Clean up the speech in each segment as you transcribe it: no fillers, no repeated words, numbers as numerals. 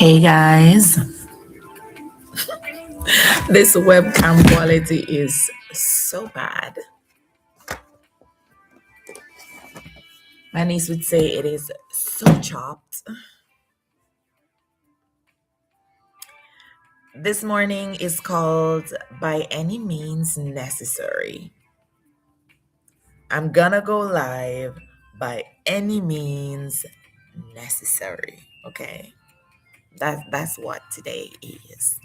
Hey guys, this webcam quality is so bad. My niece would say it is so chopped. This morning is called By Any Means Necessary. I'm gonna go live by any means necessary. Okay, that's what today is.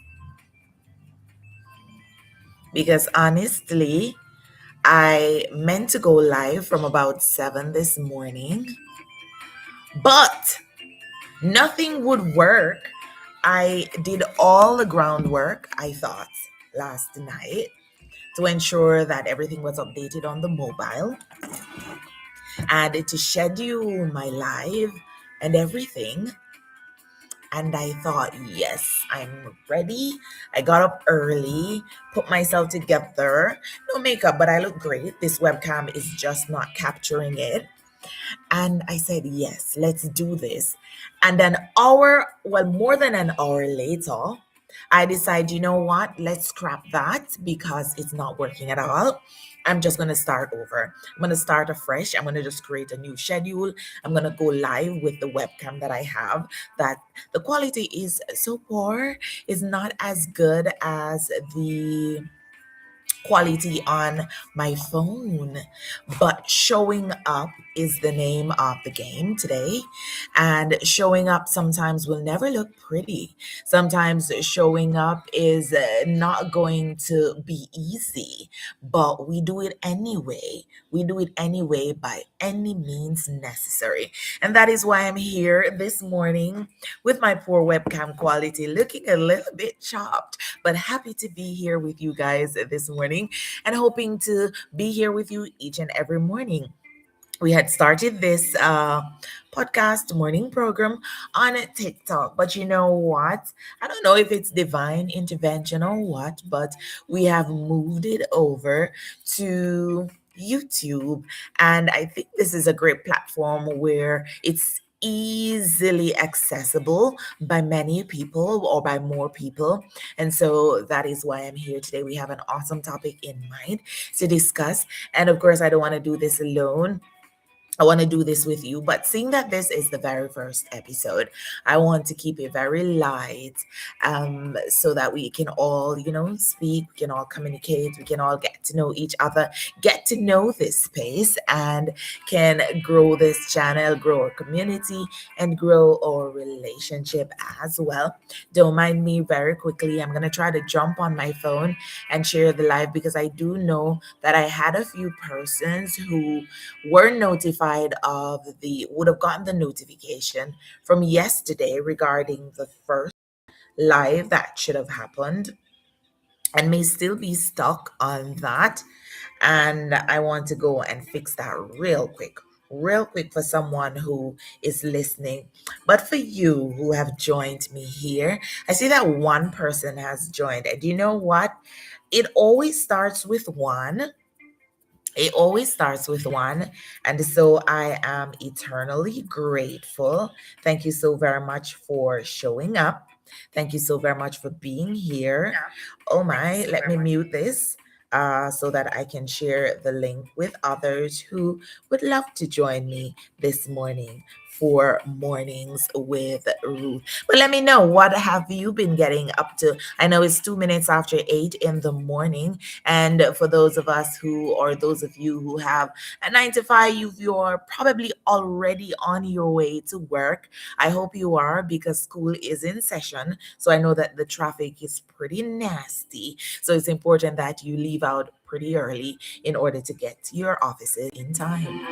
Because honestly, I meant to go live from about 7 this morning, but nothing would work. I did all the groundwork, I thought, last night to ensure that everything was updated on the mobile and to schedule my live and everything. And I thought, yes, I'm ready. I got up early, put myself together. No makeup, but I look great. This webcam is just not capturing it. And I said, yes, let's do this. And an hour, well, more than an hour later, I decide, you know what? Let's scrap that because it's not working at all. I'm just going to start over. I'm going to start afresh. I'm going to just create a new schedule. I'm going to go live with the webcam that I have. That the quality is so poor, is not as good as the quality on my phone. But showing up is the name of the game today. And showing up sometimes will never look pretty. Sometimes showing up is not going to be easy, but we do it anyway. We do it anyway by any means necessary. And that is why I'm here this morning with my poor webcam quality looking a little bit chopped, but happy to be here with you guys this morning and hoping to be here with you each and every morning. We had started this podcast morning program on TikTok, but you know what? I don't know if it's divine intervention or what, but we have moved it over to YouTube. And I think this is a great platform where it's easily accessible by many people or by more people. And so that is why I'm here today. We have an awesome topic in mind to discuss. And of course, I don't want to do this alone. I want to do this with you, but seeing that this is the very first episode, I want to keep it very light, so that we can all, speak, we can all communicate, we can all get to know each other, get to know this space, and can grow this channel, grow our community, and grow our relationship as well. Don't mind me very quickly. I'm going to try to jump on my phone and share the live because I do know that I had a few persons who were notified of the would have gotten the notification from yesterday regarding the first live that should have happened and may still be stuck on that. And I want to go and fix that real quick for someone who is listening. But for you who have joined me here, I see that one person has joined. And you know what? It always starts with one. It always starts with one. And so I am eternally grateful. Thank you so very much for showing up. Thank you so very much for being here. Oh my, let me mute this so that I can share the link with others who would love to join me this morning for mornings with Ruth. But let me know, what have you been getting up to? I know it's 2 minutes after 8 in the morning. And for those of us who, or those of you who have a 9 to 5, you're probably already on your way to work. I hope you are, because school is in session. So I know that the traffic is pretty nasty. So it's important that you leave out pretty early in order to get to your offices in time.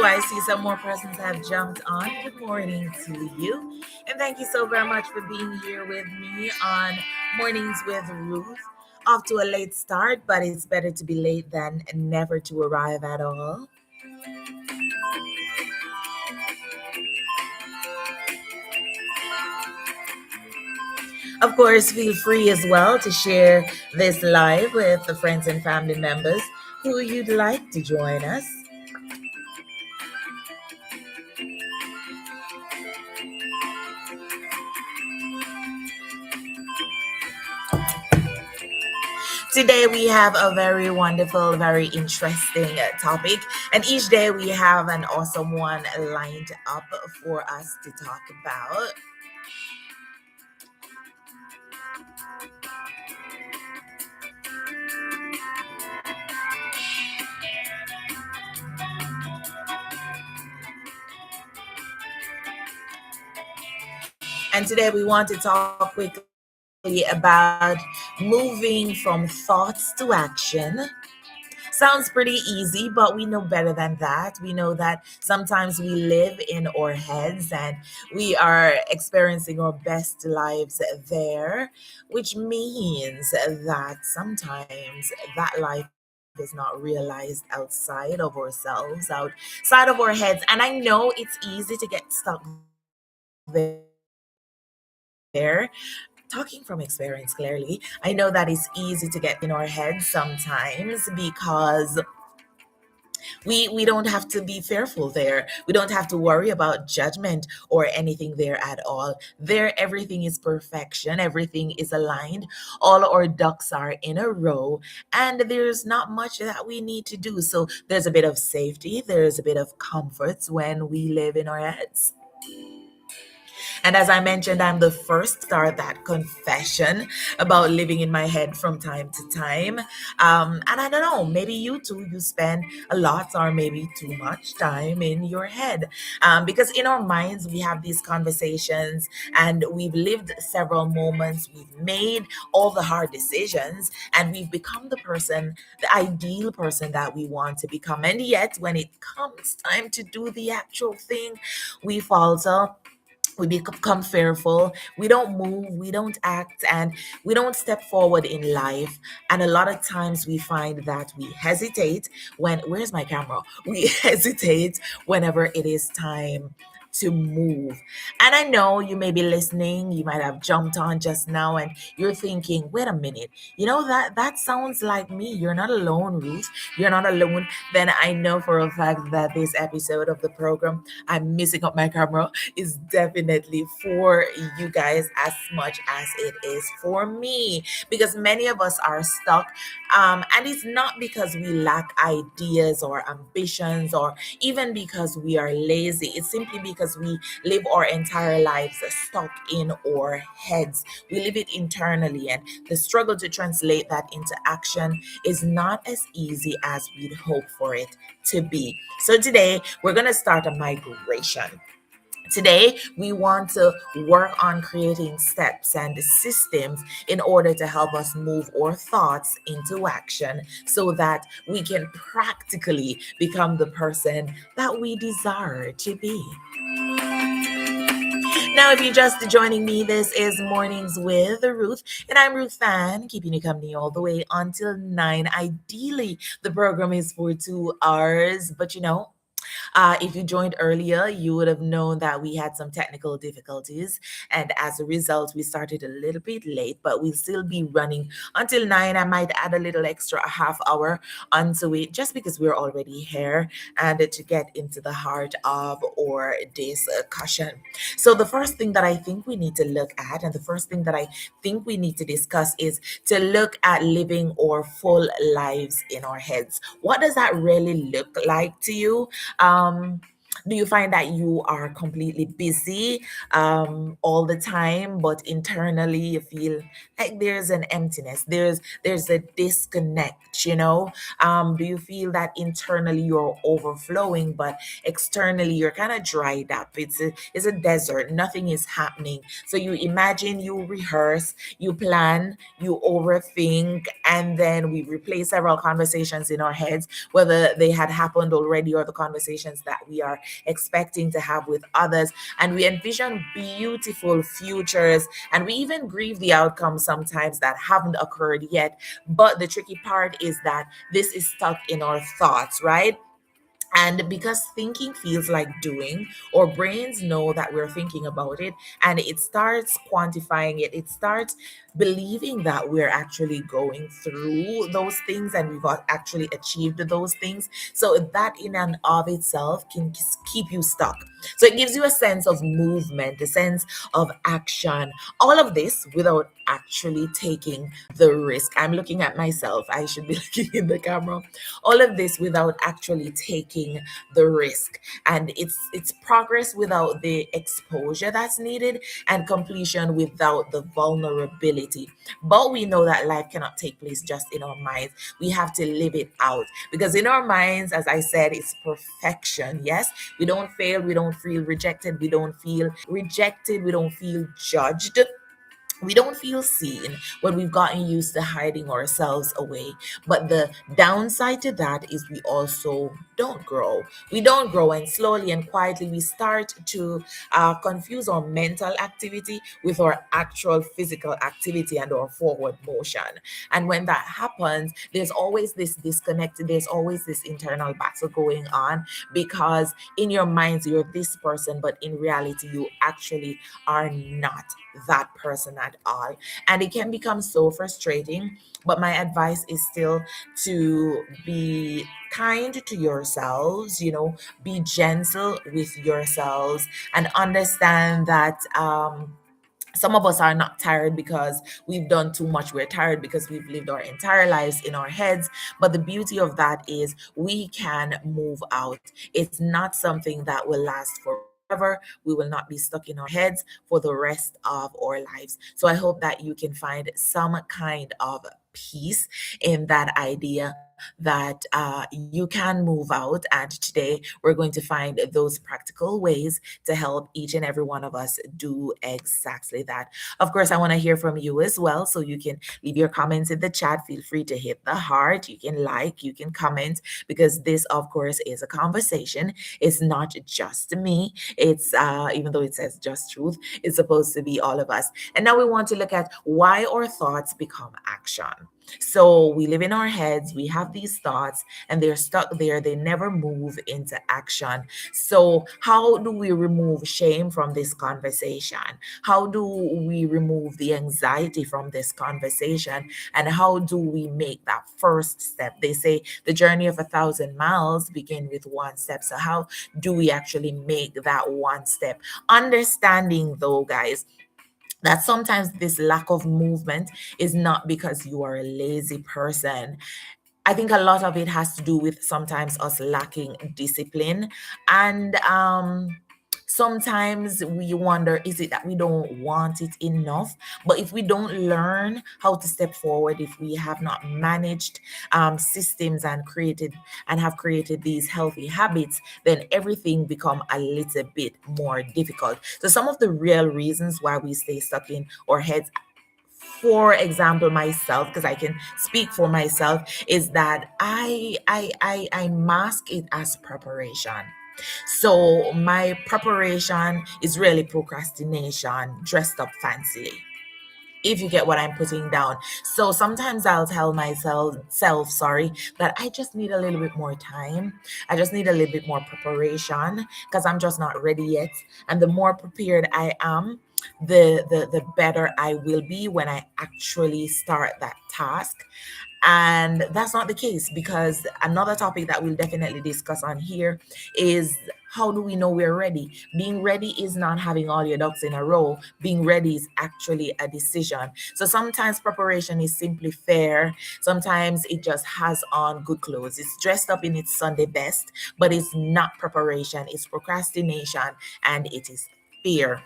I see some more persons have jumped on. Good morning to you. And thank you so very much for being here with me on Mornings with Ruth. Off to a late start, but it's better to be late than never to arrive at all. Of course, feel free as well to share this live with the friends and family members who you'd like to join us. Today we have a very wonderful, very interesting topic, and each day we have an awesome one lined up for us to talk about. And today we want to talk quickly about moving from thoughts to action. Sounds pretty easy, but we know better than that. We know that sometimes we live in our heads and we are experiencing our best lives there, which means that sometimes that life is not realized outside of ourselves, outside of our heads. And I know it's easy to get stuck there. Talking from experience, clearly, I know that it's easy to get in our heads sometimes because we don't have to be fearful there. We don't have to worry about judgment or anything there at all. There, everything is perfection, everything is aligned, all our ducks are in a row, and there's not much that we need to do. So there's a bit of safety, there's a bit of comforts when we live in our heads. And as I mentioned, I'm the first to start that confession about living in my head from time to time. And I don't know, maybe you too, you spend a lot or maybe too much time in your head. Because in our minds, we have these conversations and we've lived several moments, we've made all the hard decisions, and we've become the person, the ideal person that we want to become. And yet, when it comes time to do the actual thing, we falter, we become fearful, we don't move, we don't act, and we don't step forward in life. And a lot of times we find that we hesitate when, where's my camera, we hesitate whenever it is time to move. And I know you may be listening, you might have jumped on just now and you're thinking, wait a minute, that sounds like me. You're not alone, Ruth. You're not alone. Then I know for a fact that this episode of the program, I'm missing up my camera, is definitely for you guys as much as it is for me, because many of us are stuck, and it's not because we lack ideas or ambitions or even because we are lazy. It's simply because we live our entire lives stuck in our heads. We live it internally, and the struggle to translate that into action is not as easy as we'd hope for it to be. So today we're going to start a migration. Today, we want to work on creating steps and systems in order to help us move our thoughts into action so that we can practically become the person that we desire to be. Now, if you're just joining me, this is Mornings with Ruth, and I'm Ruth Fan, keeping you company all the way until 9. Ideally, the program is for 2 hours, but if you joined earlier, you would have known that we had some technical difficulties, and as a result, we started a little bit late, but we'll still be running until 9. I might add a little extra a half hour onto it just because we're already here and to get into the heart of our discussion. So, the first thing that I think we need to look at, and the first thing that I think we need to discuss, is to look at living our full lives in our heads. What does that really look like to you? Do you find that you are completely busy all the time, but internally you feel like there's an emptiness, there's a disconnect, do you feel that internally you're overflowing, but externally you're kind of dried up? It's a desert, nothing is happening. So you imagine, you rehearse, you plan, you overthink, And then we replay several conversations in our heads, whether they had happened already or the conversations that we are expecting to have with others. And we envision beautiful futures, and we even grieve the outcomes sometimes that haven't occurred yet. But the tricky part is that this is stuck in our thoughts, right? And because thinking feels like doing, our brains know that we're thinking about it, and it starts quantifying it. It starts believing that we're actually going through those things and we've actually achieved those things. So that in and of itself can keep you stuck. So it gives you a sense of movement, a sense of action, all of this without actually taking the risk. I'm looking at myself. I should be looking in the camera. All of this without actually taking the risk. And it's progress without the exposure that's needed, and completion without the vulnerability. But we know that life cannot take place just in our minds. We have to live it out, because in our minds, as I said, it's perfection. Yes, we don't fail, we don't feel rejected, we don't feel rejected, we don't feel judged, we don't feel seen when we've gotten used to hiding ourselves away. But the downside to that is we also don't grow. We don't grow, and slowly and quietly we start to confuse our mental activity with our actual physical activity and our forward motion. And when that happens, there's always this disconnect, there's always this internal battle going on, because in your minds you're this person, but in reality you actually are not that person at all. And it can become so frustrating. But my advice is still to be kind to yourselves, be gentle with yourselves, and understand that some of us are not tired because we've done too much. We're tired because we've lived our entire lives in our heads. But the beauty of that is we can move out. It's not something that will last forever. We will not be stuck in our heads for the rest of our lives. So I hope that you can find some kind of peace in that idea that you can move out. And today we're going to find those practical ways to help each and every one of us do exactly that. Of course, I want to hear from you as well. So you can leave your comments in the chat. Feel free to hit the heart. You can like, you can comment, because this, of course, is a conversation. It's not just me. It's, even though it says just truth, it's supposed to be all of us. And now we want to look at why our thoughts become action. So we live in our heads, we have these thoughts, and they're stuck there. They never move into action. So, how do we remove shame from this conversation? How do we remove the anxiety from this conversation? And how do we make that first step? They say the journey of 1,000 miles begin with one step. So, how do we actually make that one step? Understanding, though, guys, that sometimes this lack of movement is not because you are a lazy person. I think a lot of it has to do with sometimes us lacking discipline. And sometimes we wonder, is it that we don't want it enough? But if we don't learn how to step forward, if we have not managed systems and have created these healthy habits, then everything become a little bit more difficult. So some of the real reasons why we stay stuck in our heads, for example, myself, because I can speak for myself, is that I mask it as preparation. So my preparation is really procrastination dressed up fancily, if you get what I'm putting down. So sometimes I'll tell myself, sorry, that I just need a little bit more time. I just need a little bit more preparation because I'm just not ready yet. And the more prepared I am, the better I will be when I actually start that task. And that's not the case, because another topic that we'll definitely discuss on here is, how do we know we're ready? Being ready is not having all your ducks in a row. Being ready is actually a decision. So sometimes preparation is simply fair. Sometimes it just has on good clothes. It's dressed up in its Sunday best, but it's not preparation. It's procrastination, and it is fear.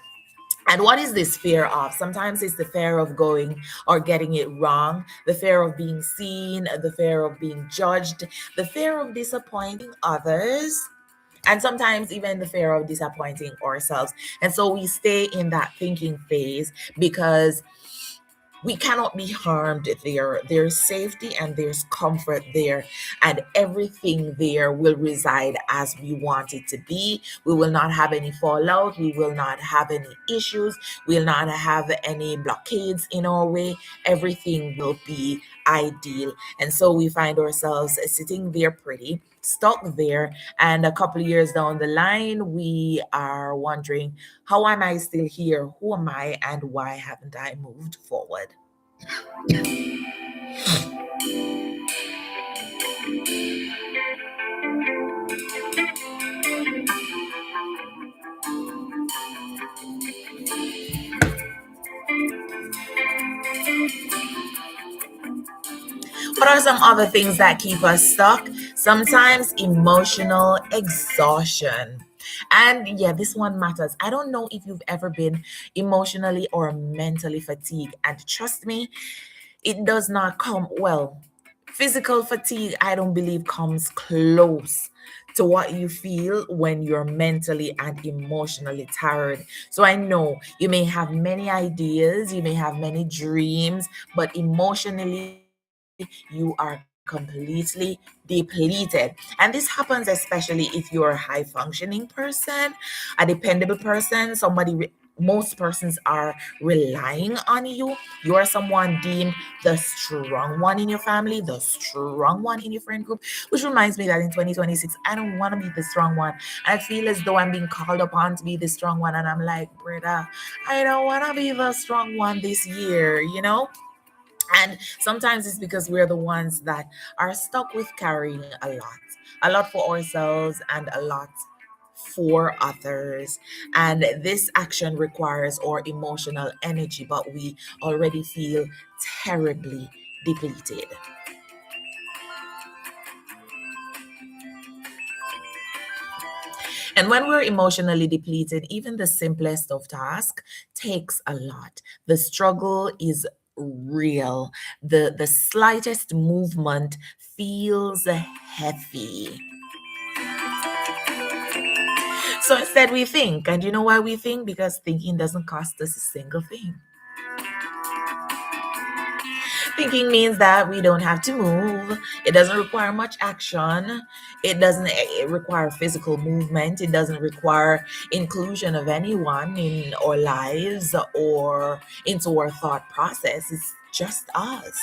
And what is this fear of? Sometimes it's the fear of going or getting it wrong, the fear of being seen, the fear of being judged, the fear of disappointing others, and sometimes even the fear of disappointing ourselves. And so we stay in that thinking phase because We cannot be harmed there. There's safety and there's comfort there, and everything there will reside as we want it to be. We will not have any fallout. We will not have any issues. We will not have any blockades in our way. Everything will be ideal. And so we find ourselves sitting there pretty, stuck there. And a couple of years down the line, we are wondering, how am I still here? Who am I? And why haven't I moved forward? What are some other things that keep us stuck? Sometimes emotional exhaustion. And yeah, this one matters. I don't know if you've ever been emotionally or mentally fatigued. And trust me, it does not come well. Physical fatigue, I don't believe, comes close to what you feel when you're mentally and emotionally tired. So I know you may have many ideas, you may have many dreams, but emotionally, you are completely depleted. And this happens especially if you're a high functioning person, a dependable person, most persons are relying on you. You are someone deemed the strong one in your family, the strong one in your friend group, which reminds me that in 2026, I don't want to be the strong one. I feel as though I'm being called upon to be the strong one. And I'm like, Britta, I don't want to be the strong one this year, you know? And sometimes it's because we're the ones that are stuck with carrying a lot for ourselves and a lot for others. And this action requires our emotional energy, but we already feel terribly depleted. And when we're emotionally depleted, even the simplest of tasks takes a lot. The struggle is real. The slightest movement feels heavy. So instead we think, and you know why we think? Because thinking doesn't cost us a single thing. Thinking means that we don't have to move. It doesn't require much action. It require physical movement. It doesn't require inclusion of anyone in our lives or into our thought process. It's just us.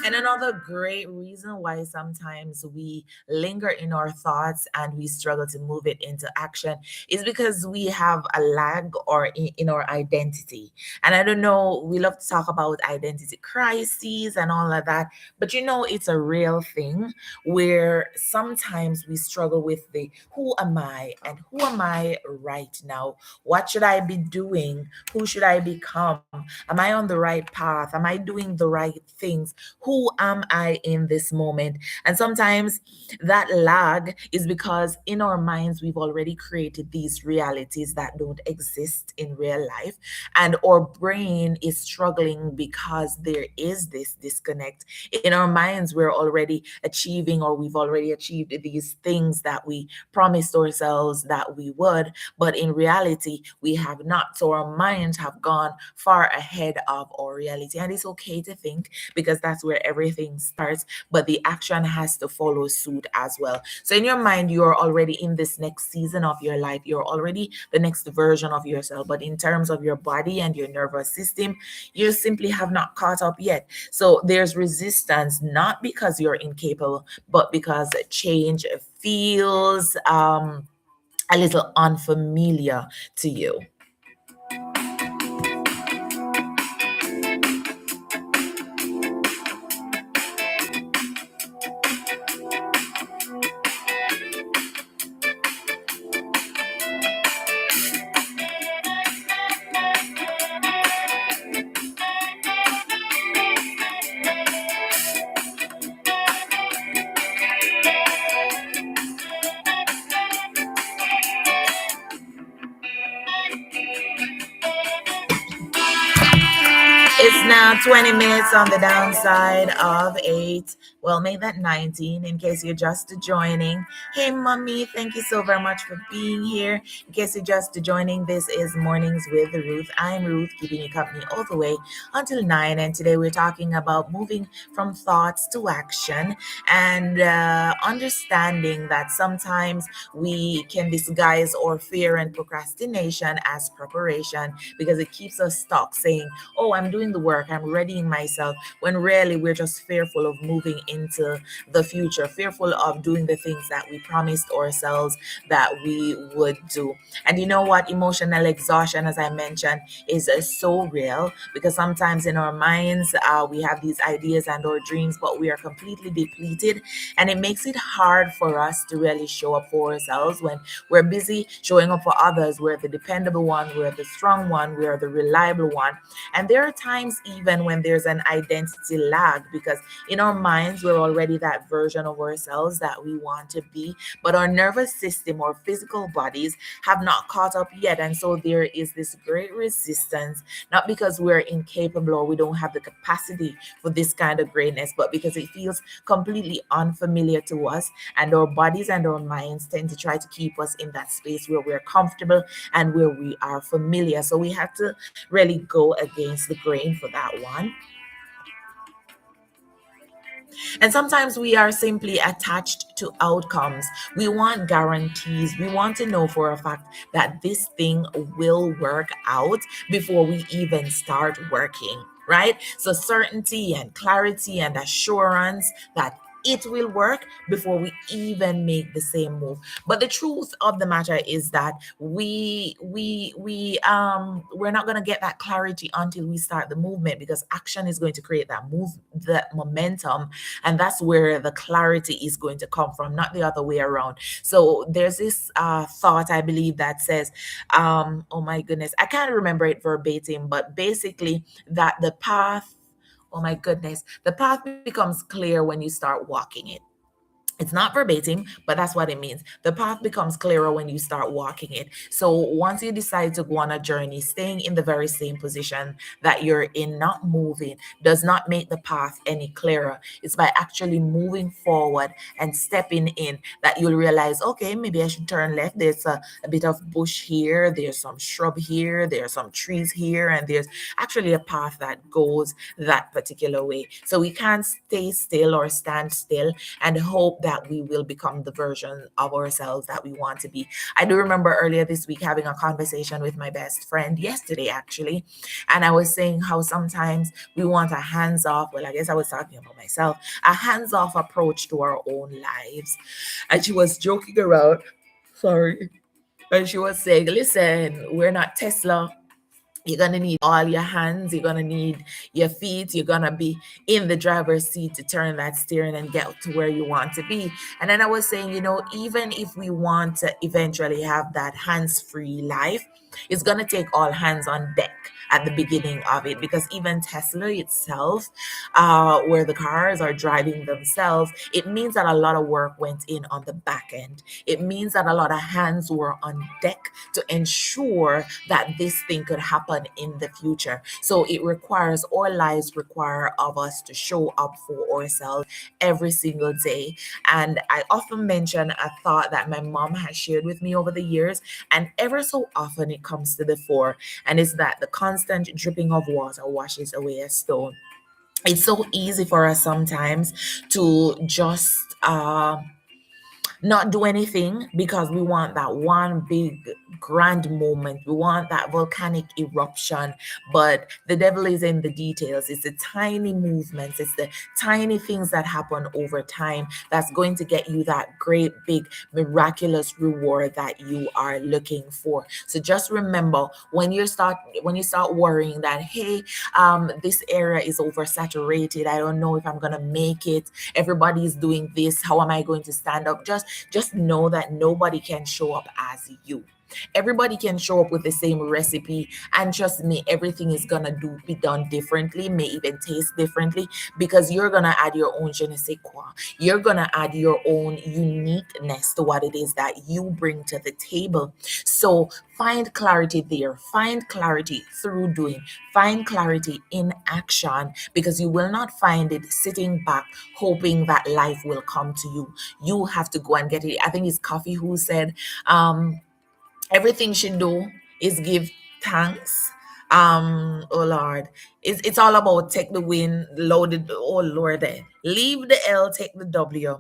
And another great reason why sometimes we linger in our thoughts and we struggle to move it into action is because we have a lag or in our identity. And I don't know, we love to talk about identity crises and all of that, but you know, it's a real thing where sometimes we struggle with the who am I and who am I right now? What should I be doing? Who should I become? Am I on the right path? Am I doing the right things? Who am I in this moment? And sometimes that lag is because in our minds, we've already created these realities that don't exist in real life. And our brain is struggling because there is this disconnect. In our minds, we're already achieving or we've already achieved these things that we promised ourselves that we would. But in reality, we have not. So our minds have gone far ahead of our reality. And it's okay to think because that's where everything starts, but the action has to follow suit as well. So in your mind, you're already in this next season of your life. You're already the next version of yourself. But in terms of your body and your nervous system, you simply have not caught up yet. So there's resistance, not because you're incapable, but because change feels a little unfamiliar to you. now 20 minutes on the downside of 8. Well, make that 19 in case you're just joining. Hey, mommy, thank you so very much for being here. In case you're just joining, this is Mornings with Ruth. I'm Ruth, keeping you company all the way until 9. And today we're talking about moving from thoughts to action and understanding that sometimes we can disguise our fear and procrastination as preparation because it keeps us stuck saying, oh, I'm doing the work, I'm readying myself, when really we're just fearful of moving into the future, fearful of doing the things that we promised ourselves that we would do. And you know what? Emotional exhaustion, as I mentioned, is so real because sometimes in our minds, we have these ideas and our dreams, but we are completely depleted. And it makes it hard for us to really show up for ourselves when we're busy showing up for others. We're the dependable one, we're the strong one, we're the reliable one. And there are times even when there's an identity lag because in our minds, we're already that version of ourselves that we want to be, but our nervous system or physical bodies have not caught up yet. And so there is this great resistance, not because we're incapable or we don't have the capacity for this kind of greatness, but because it feels completely unfamiliar to us. And our bodies and our minds tend to try to keep us in that space where we're comfortable and where we are familiar. So we have to really go against the grain for that one. And sometimes we are simply attached to outcomes. We want guarantees. We want to know for a fact that this thing will work out before we even start working, right? So, certainty and clarity and assurance that it will work before we even make the same move. But the truth of the matter is that we're not going to get that clarity until we start the movement, because action is going to create that move, that momentum, and that's where the clarity is going to come from, not the other way around. So there's this thought, I believe, that says, oh my goodness, I can't remember it verbatim, but basically that the path, oh my goodness, the path becomes clear when you start walking it. It's not verbatim, but that's what it means. The path becomes clearer when you start walking it. So once you decide to go on a journey, staying in the very same position that you're in, not moving, does not make the path any clearer. It's by actually moving forward and stepping in that you'll realize, okay, maybe I should turn left. There's a bit of bush here, there's some shrub here, there's some trees here, and there's actually a path that goes that particular way. So we can't stay still or stand still and hope that we will become the version of ourselves that we want to be. I do remember earlier this week having a conversation with my best friend, yesterday actually, and I was saying how sometimes we want a hands off, well, I guess I was talking about myself, a hands off approach to our own lives. And she was joking around, sorry, and she was saying, listen, we're not Tesla. You're going to need all your hands, you're going to need your feet, you're going to be in the driver's seat to turn that steering and get to where you want to be. And then I was saying, even if we want to eventually have that hands-free life, it's going to take all hands on deck at the beginning of it, because even Tesla itself, where the cars are driving themselves, it means that a lot of work went in on the back end. It means that a lot of hands were on deck to ensure that this thing could happen in the future. So it requires, our lives require of us to show up for ourselves every single day. And I often mention a thought that my mom has shared with me over the years, and ever so often it comes to the fore, and it's that the constant dripping of water washes away a stone. It's so easy for us sometimes to just not do anything because we want that one big grand moment. We want that volcanic eruption. But the devil is in the details. It's the tiny movements, it's the tiny things that happen over time that's going to get you that great big miraculous reward that you are looking for. So just remember, when you start worrying that, hey, this area is oversaturated, I don't know if I'm gonna make it, everybody's doing this, how am I going to stand up? Just know that nobody can show up as you. Everybody can show up with the same recipe, and trust me, everything is gonna do be done differently, may even taste differently, because you're gonna add your own je ne sais quoi. You're gonna add your own uniqueness to what it is that you bring to the table. So find clarity there, find clarity through doing, find clarity in action, because you will not find it sitting back hoping that life will come to you. You have to go and get it. I think it's Coffee who said, everything she do is give thanks. Oh Lord, it's all about take the win, loaded. Oh Lord, leave the L, take the W.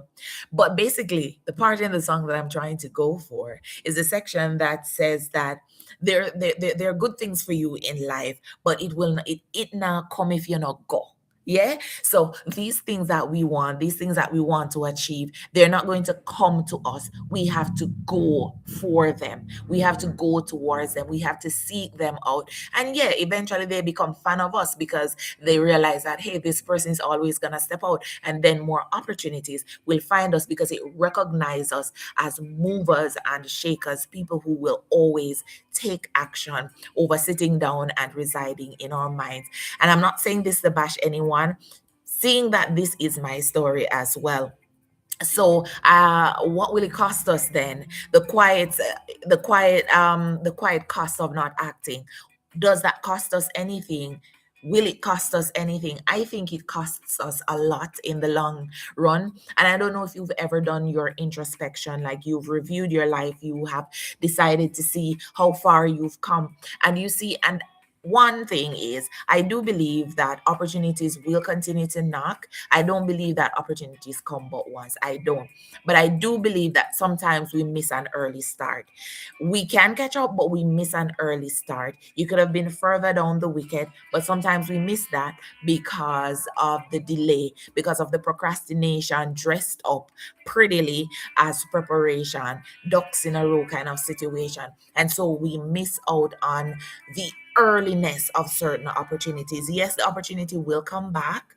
But basically, the part in the song that I'm trying to go for is the section that says that there are good things for you in life, but it not come if you not go. Yeah. So these things that we want, these things that we want to achieve, they're not going to come to us. We have to go for them. We have to go towards them. We have to seek them out. And yeah, eventually they become fan of us because they realize that, hey, this person is always going to step out. And then more opportunities will find us because it recognizes us as movers and shakers, people who will always take action over sitting down and residing in our minds. And I'm not saying this to bash anyone, seeing that this is my story as well. So what will it cost us then? The quiet cost of not acting. Does that cost us anything? Will it cost us anything? I think it costs us a lot in the long run. And I don't know if you've ever done your introspection, like you've reviewed your life, you have decided to see how far you've come, and you see, and one thing is, I do believe that opportunities will continue to knock. I don't believe that opportunities come but once. I don't. But I do believe that sometimes we miss an early start. We can catch up, but we miss an early start. You could have been further down the wicket, but sometimes we miss that because of the delay, because of the procrastination dressed up prettily as preparation, ducks in a row kind of situation. And so we miss out on the earliness of certain opportunities. Yes, the opportunity will come back,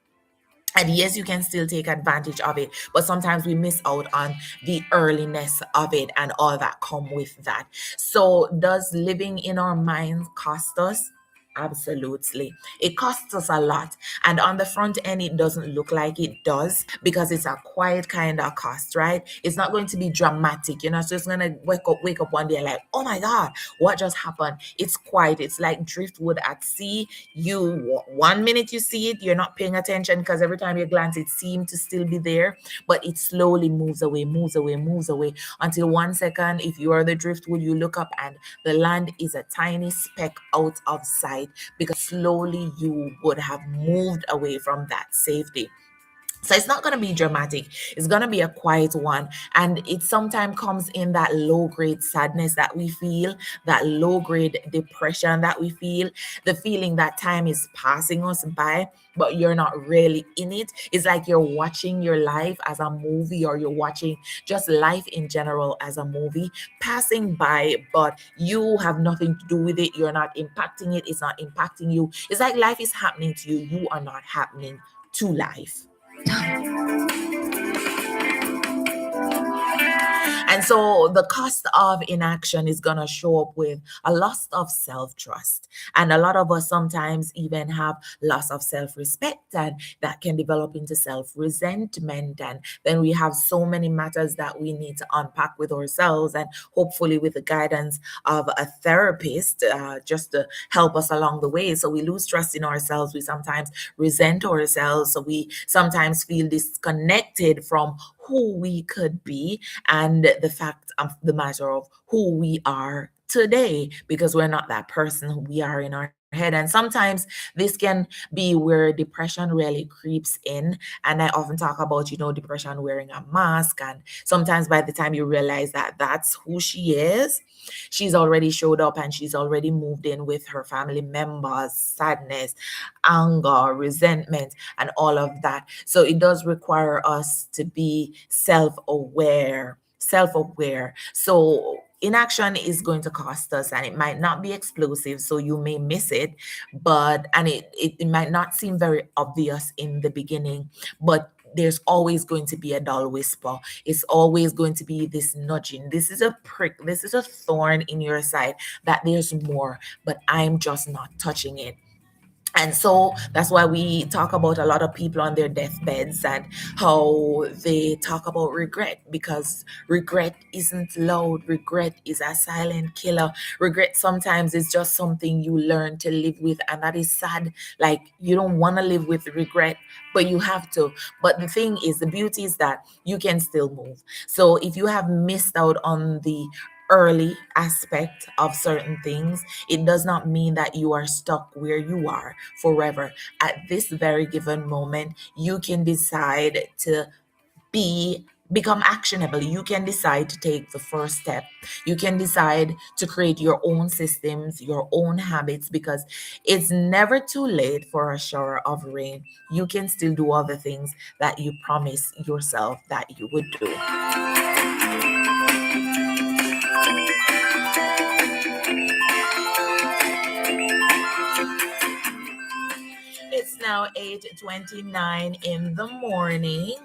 and yes, you can still take advantage of it, but sometimes we miss out on the earliness of it and all that come with that. So does living in our minds cost us? Absolutely. It costs us a lot. And on the front end, it doesn't look like it does because it's a quiet kind of cost, right? It's not going to be dramatic. You're not just gonna wake up one day like, oh my God, what just happened? It's quiet. It's like driftwood at sea. You 1 minute you see it, you're not paying attention because every time you glance, it seems to still be there, but it slowly moves away, moves away, moves away until 1 second, if you are the driftwood, you look up and the land is a tiny speck out of sight because slowly you would have moved away from that safety. So it's not going to be dramatic. It's going to be a quiet one. And it sometimes comes in that low grade sadness that we feel, that low grade depression that we feel, the feeling that time is passing us by, but you're not really in it. It's like you're watching your life as a movie, or you're watching just life in general as a movie passing by, but you have nothing to do with it. You're not impacting it. It's not impacting you. It's like life is happening to you. You are not happening to life. And so the cost of inaction is going to show up with a loss of self trust. And a lot of us sometimes even have loss of self respect, and that can develop into self resentment. And then we have so many matters that we need to unpack with ourselves, and hopefully with the guidance of a therapist, just to help us along the way. So we lose trust in ourselves. We sometimes resent ourselves. So we sometimes feel disconnected from who we could be and the fact of the matter of who we are today, because we're not that person who we are in our head. And sometimes this can be where depression really creeps in. And I often talk about, depression wearing a mask. And sometimes by the time you realize that that's who she is, she's already showed up and she's already moved in with her family members, sadness, anger, resentment, and all of that. So it does require us to be self-aware. Self-aware. So inaction is going to cost us, and it might not be explosive, so you may miss it, but and it might not seem very obvious in the beginning, but there's always going to be a dull whisper. It's always going to be this nudging. This is a prick. This is a thorn in your side that there's more, but I'm just not touching it. And so that's why we talk about a lot of people on their deathbeds and how they talk about regret, because regret isn't loud. Regret is a silent killer. Regret sometimes is just something you learn to live with, and that is sad. Like, you don't want to live with regret, but you have to. But the thing is, the beauty is that you can still move. So if you have missed out on the early aspect of certain things, it does not mean that you are stuck where you are forever. At this very given moment, you can decide to become actionable. You can decide to take the first step. You can decide to create your own systems, your own habits, because it's never too late for a shower of rain. You can still do all the things that you promise yourself that you would do. It's now 8:29 in the morning.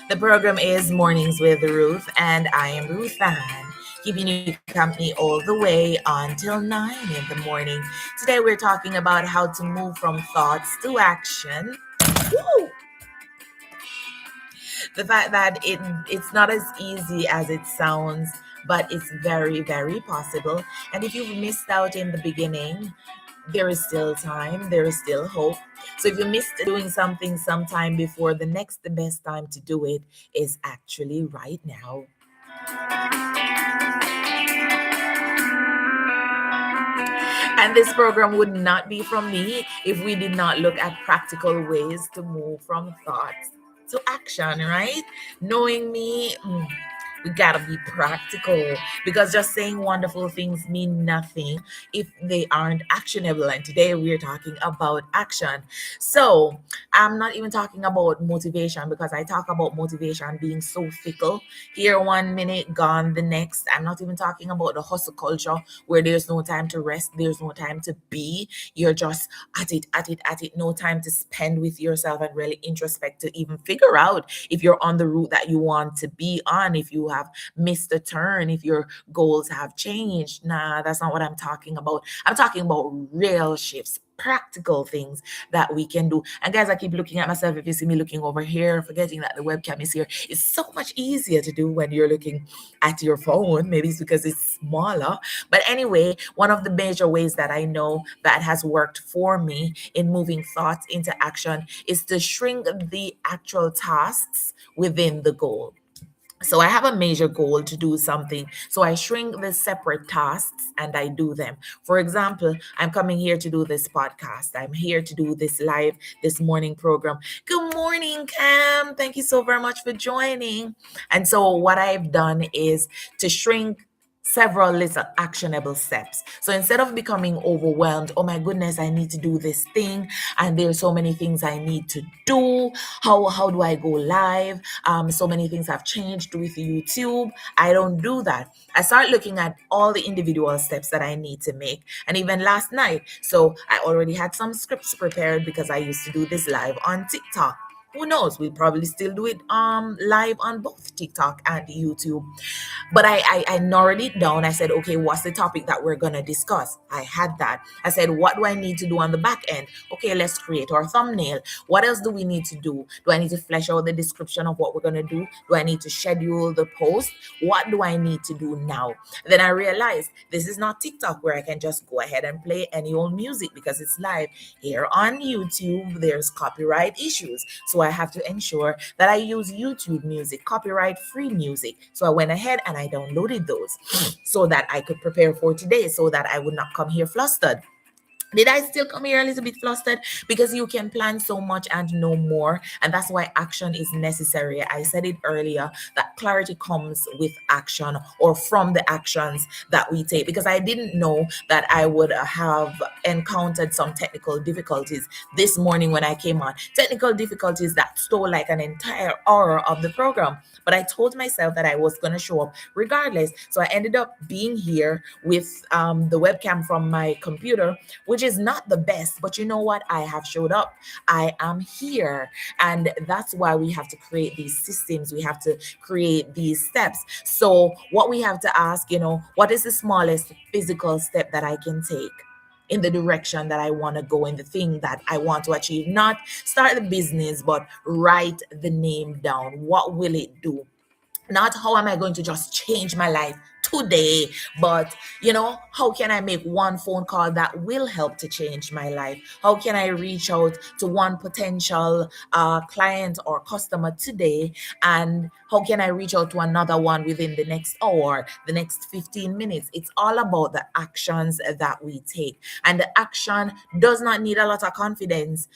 The program is Mornings with Ruth, and I am Ruth Ann, keeping you company all the way until 9 in the morning. Today we're talking about how to move from thoughts to action. Woo! The fact that it's not as easy as it sounds, but it's very, very possible. And if you've missed out in the beginning, there is still time, there is still hope. So if you missed doing something sometime before, the next the best time to do it is actually right now. And this program would not be from me if we did not look at practical ways to move from thoughts to action, right? Knowing me, we gotta be practical, because just saying wonderful things mean nothing if they aren't actionable. And today we're talking about action. So I'm not even talking about motivation, because I talk about motivation being so fickle. Here one minute, gone the next. I'm not even talking about the hustle culture where there's no time to rest, there's no time to be. You're just at it, at it, at it. No time to spend with yourself and really introspect to even figure out if you're on the route that you want to be on, if you have missed a turn, if your goals have changed. Nah, that's not what I'm talking about. I'm talking about real shifts, practical things that we can do. And guys, I keep looking at myself. If you see me looking over here, forgetting that the webcam is here, it's so much easier to do when you're looking at your phone. Maybe it's because it's smaller. But anyway, one of the major ways that I know that has worked for me in moving thoughts into action is to shrink the actual tasks within the goal. So I have a major goal to do something. So I shrink the separate tasks and I do them. For example, I'm coming here to do this podcast. I'm here to do this live, this morning program. Good morning, Cam. Thank you so very much for joining. And so what I've done is to shrink several little actionable steps. So instead of becoming overwhelmed, oh my goodness, I need to do this thing, and there's so many things I need to do. How do I go live? So many things have changed with YouTube. I don't do that. I start looking at all the individual steps that I need to make. And even last night, so I already had some scripts prepared because I used to do this live on TikTok. Who knows? We'll probably still do it live on both TikTok and YouTube. But I narrowed it down. I said, okay, what's the topic that we're going to discuss? I had that. I said, what do I need to do on the back end? Okay, let's create our thumbnail. What else do we need to do? Do I need to flesh out the description of what we're going to do? Do I need to schedule the post? What do I need to do now? Then I realized this is not TikTok where I can just go ahead and play any old music because it's live. Here on YouTube, there's copyright issues. So I have to ensure that I use YouTube music, copyright free music. So I went ahead and I downloaded those so that I could prepare for today, so that I would not come here flustered. Did I still come here a little bit flustered? Because you can plan so much and know more. And that's why action is necessary. I said it earlier that clarity comes with action, or from the actions that we take. Because I didn't know that I would have encountered some technical difficulties this morning when I came on. Technical difficulties that stole like an entire hour of the program. But I told myself that I was going to show up regardless. So I ended up being here with the webcam from my computer, which which is not the best. But you know what? I have showed up. I am here. And that's why we have to create these systems. We have to create these steps. So, what we have to ask, what is the smallest physical step that I can take in the direction that I want to go, in the thing that I want to achieve? Not start the business, but write the name down. What will it do? Not how am I going to just change my life today, but how can I make one phone call that will help to change my life? How can I reach out to one potential client or customer today? And how can I reach out to another one within the next hour, the next 15 minutes? It's all about the actions that we take. And the action does not need a lot of confidence.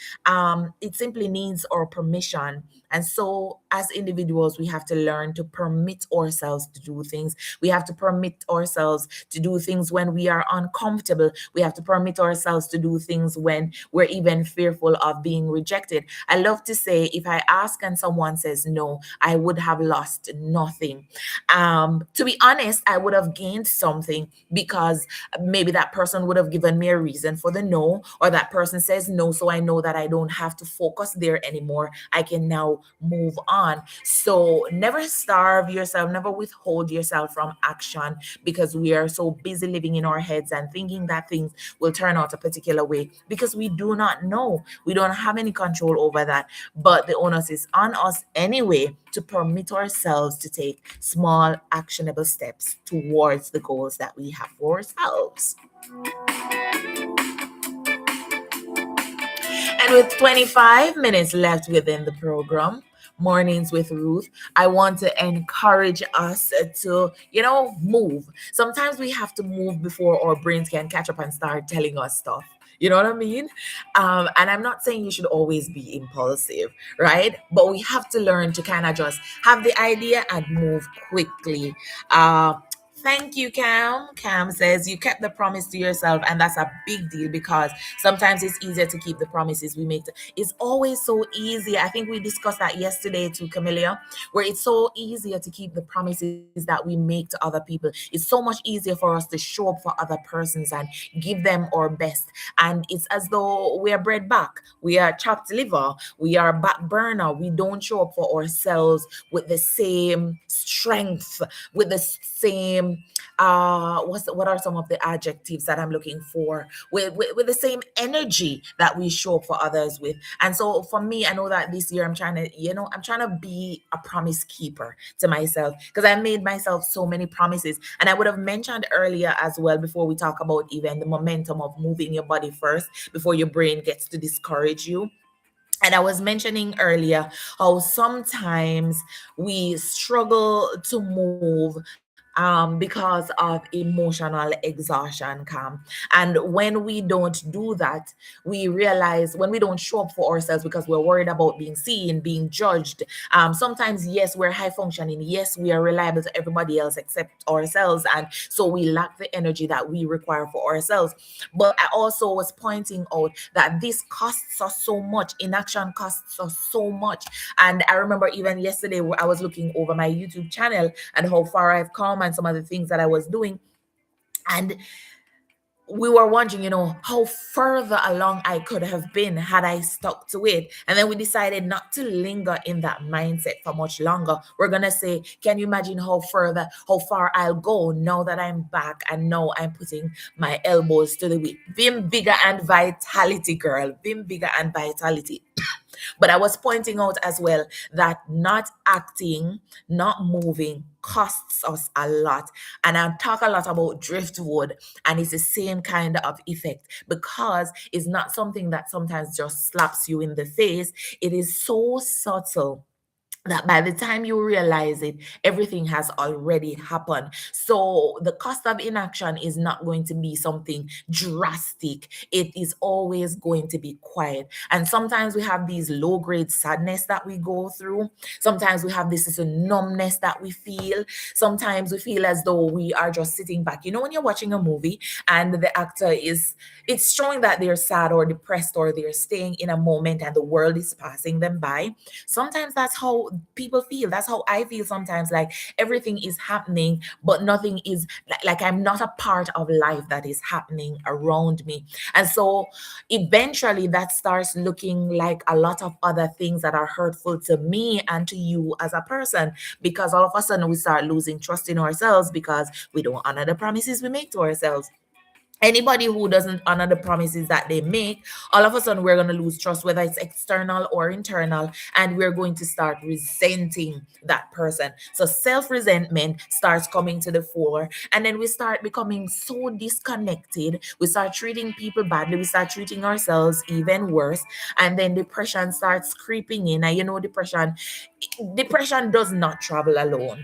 It simply needs our permission. And so, as individuals, we have to learn to permit ourselves to do things. We have to permit ourselves to do things when we are uncomfortable. We have to permit ourselves to do things when we're even fearful of being rejected. I love to say, if I ask and someone says no, I would have lost nothing. To be honest, I would have gained something, because maybe that person would have given me a reason for the no, or that person says no, so I know that I don't have to focus there anymore. I can now move on. So never starve yourself, never withhold yourself from action, because we are so busy living in our heads and thinking that things will turn out a particular way, because we do not know. We don't have any control over that. But the onus is on us anyway to permit ourselves to take small, actionable steps towards the goals that we have for ourselves. And with 25 minutes left within the program, Mornings with Ruth, I want to encourage us to, move. Sometimes we have to move before our brains can catch up and start telling us stuff. You know what I mean? And I'm not saying you should always be impulsive, right? But we have to learn to kind of just have the idea and move quickly. Thank you, Cam. Cam says you kept the promise to yourself, and that's a big deal, because sometimes it's easier to keep the promises we make. It's always so easy. I think we discussed that yesterday too, Camellia, where it's so easier to keep the promises that we make to other people. It's so much easier for us to show up for other persons and give them our best. And it's as though we are bred back. We are chopped liver. We are back burner. We don't show up for ourselves with the same strength, with the same what are some of the adjectives that I'm looking for, with the same energy that we show up for others with. And so for me, I know that this year I'm trying to be a promise keeper to myself, because I made myself so many promises. And I would have mentioned earlier as well, before we talk about even the momentum of moving your body first before your brain gets to discourage you. And I was mentioning earlier how sometimes we struggle to move because of emotional exhaustion, Cam. And when we don't do that, we realize, when we don't show up for ourselves because we're worried about being seen, being judged. Sometimes, yes, we're high functioning. Yes, we are reliable to everybody else except ourselves. And so we lack the energy that we require for ourselves. But I also was pointing out that this costs us so much. Inaction costs us so much. And I remember even yesterday, where I was looking over my YouTube channel and how far I've come and some of the things that I was doing. And we were wondering, how further along I could have been had I stuck to it. And then we decided not to linger in that mindset for much longer. We're going to say, can you imagine how far I'll go now that I'm back and now I'm putting my elbows to the wheel? Vim, vigor, and vitality, girl. Vim, vigor, and vitality. But I was pointing out as well that not acting, not moving costs us a lot. And I talk a lot about driftwood, and it's the same kind of effect, because it's not something that sometimes just slaps you in the face. It is so subtle that by the time you realize it, everything has already happened. So the cost of inaction is not going to be something drastic. It is always going to be quiet. And sometimes we have these low grade sadness that we go through. Sometimes we have this numbness that we feel. Sometimes we feel as though we are just sitting back. When you're watching a movie and the actor it's showing that they're sad or depressed, or they're staying in a moment and the world is passing them by. Sometimes that's how people feel. That's how I feel sometimes. Like everything is happening, but nothing is like I'm not a part of life that is happening around me. And so eventually that starts looking like a lot of other things that are hurtful to me and to you as a person, because all of a sudden we start losing trust in ourselves because we don't honor the promises we make to ourselves. Anybody who doesn't honor the promises that they make, all of a sudden we're going to lose trust, whether it's external or internal, and we're going to start resenting that person. So self-resentment starts coming to the fore, and then we start becoming so disconnected. We start treating people badly, we start treating ourselves even worse, and then depression starts creeping in. And depression does not travel alone.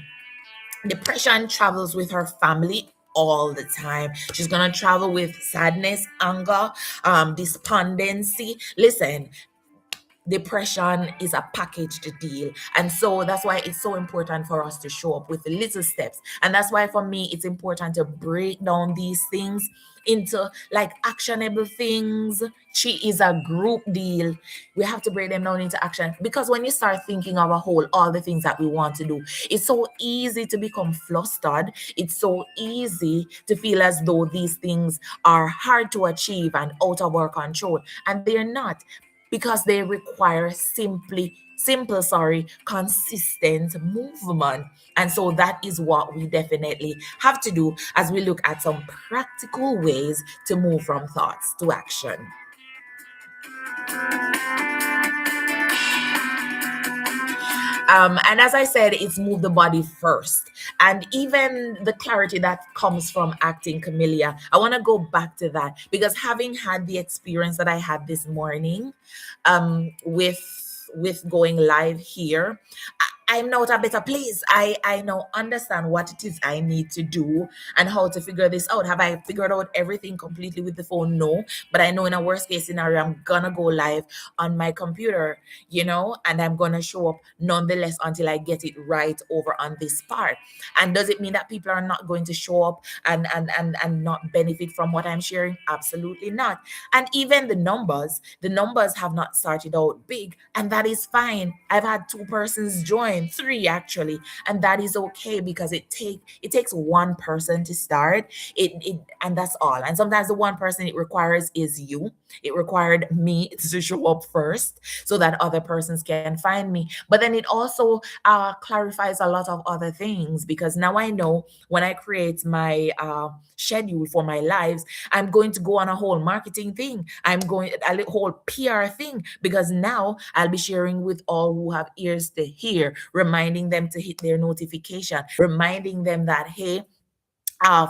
Depression travels with her family all the time. She's gonna travel with sadness, anger, despondency. Listen, depression is a packaged deal, and so that's why it's so important for us to show up with little steps. And that's why for me it's important to break down these things into like actionable things. She is a group deal. We have to break them down into action, because when you start thinking of a whole all the things that we want to do, it's so easy to become flustered. It's so easy to feel as though these things are hard to achieve and out of our control, and they're not, because they require consistent movement. And so that is what we definitely have to do as we look at some practical ways to move from thoughts to action. And as I said, it's move the body first. And even the clarity that comes from acting Camellia, I want to go back to that, because having had the experience that I had this morning, with going live here, I'm now at a better place. I now understand what it is I need to do and how to figure this out. Have I figured out everything completely with the phone? No. But I know in a worst case scenario, I'm gonna go live on my computer, and I'm gonna show up nonetheless until I get it right over on this part. And does it mean that people are not going to show up and not benefit from what I'm sharing? Absolutely not. And even the numbers have not started out big, and that is fine. I've had two persons join, three actually, and that is okay, because it takes one person to start it, and that's all. And sometimes the one person it requires is you. It required me to show up first so that other persons can find me. But then it also clarifies a lot of other things, because now I know when I create my schedule for my lives, I'm going to go on a whole marketing thing. I'm going a whole PR thing, because now I'll be sharing with all who have ears to hear, reminding them to hit their notification, reminding them that, hey,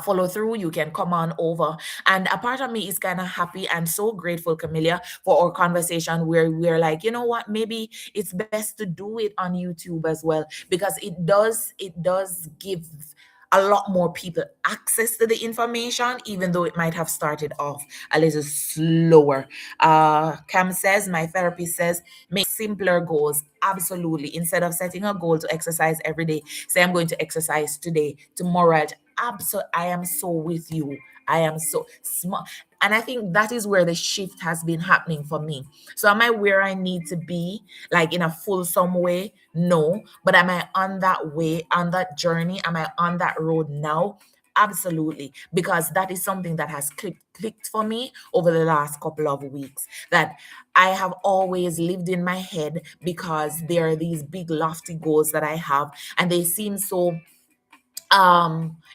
follow through, you can come on over. And a part of me is kind of happy and so grateful, Camellia, for our conversation where we're like, you know what, maybe it's best to do it on YouTube as well, because it does give a lot more people access to the information, even though it might have started off a little slower. Cam says, my therapist says, make simpler goals. Absolutely. Instead of setting a goal to exercise every day, say I'm going to exercise today, tomorrow. Absolutely, I am so with you. I am so smart. And I think that is where the shift has been happening for me. So am I where I need to be, like in a fulsome way? No. But am I on that way, on that journey? Am I on that road now? Absolutely. Because that is something that has clicked for me over the last couple of weeks. That I have always lived in my head, because there are these big lofty goals that I have, and they seem so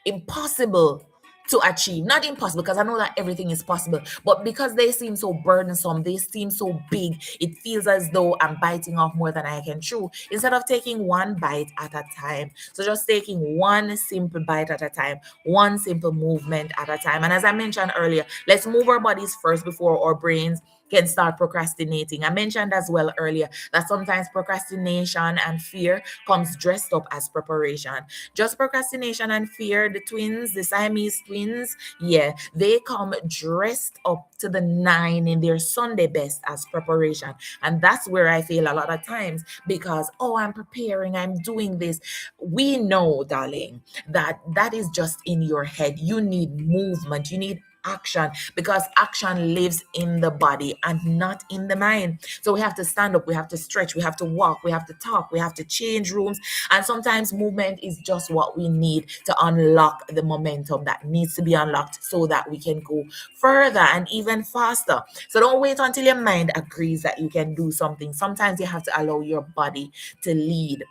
impossible to achieve. Not impossible, because I know that everything is possible, but because they seem so burdensome, they seem so big, it feels as though I'm biting off more than I can chew, instead of taking one bite at a time. So just taking one simple bite at a time, one simple movement at a time. And as I mentioned earlier, let's move our bodies first before our brains can start procrastinating. I mentioned as well earlier that sometimes procrastination and fear comes dressed up as preparation. Just procrastination and fear, the twins, the Siamese twins, yeah, they come dressed up to the nine in their Sunday best as preparation. And that's where I feel a lot of times, because, oh, I'm preparing, I'm doing this. We know, darling, that is just in your head. You need movement, you need action, because action lives in the body and not in the mind. So we have to stand up, we have to stretch, we have to walk, we have to talk, we have to change rooms. And sometimes movement is just what we need to unlock the momentum that needs to be unlocked so that we can go further and even faster. So don't wait until your mind agrees that you can do something. Sometimes you have to allow your body to lead.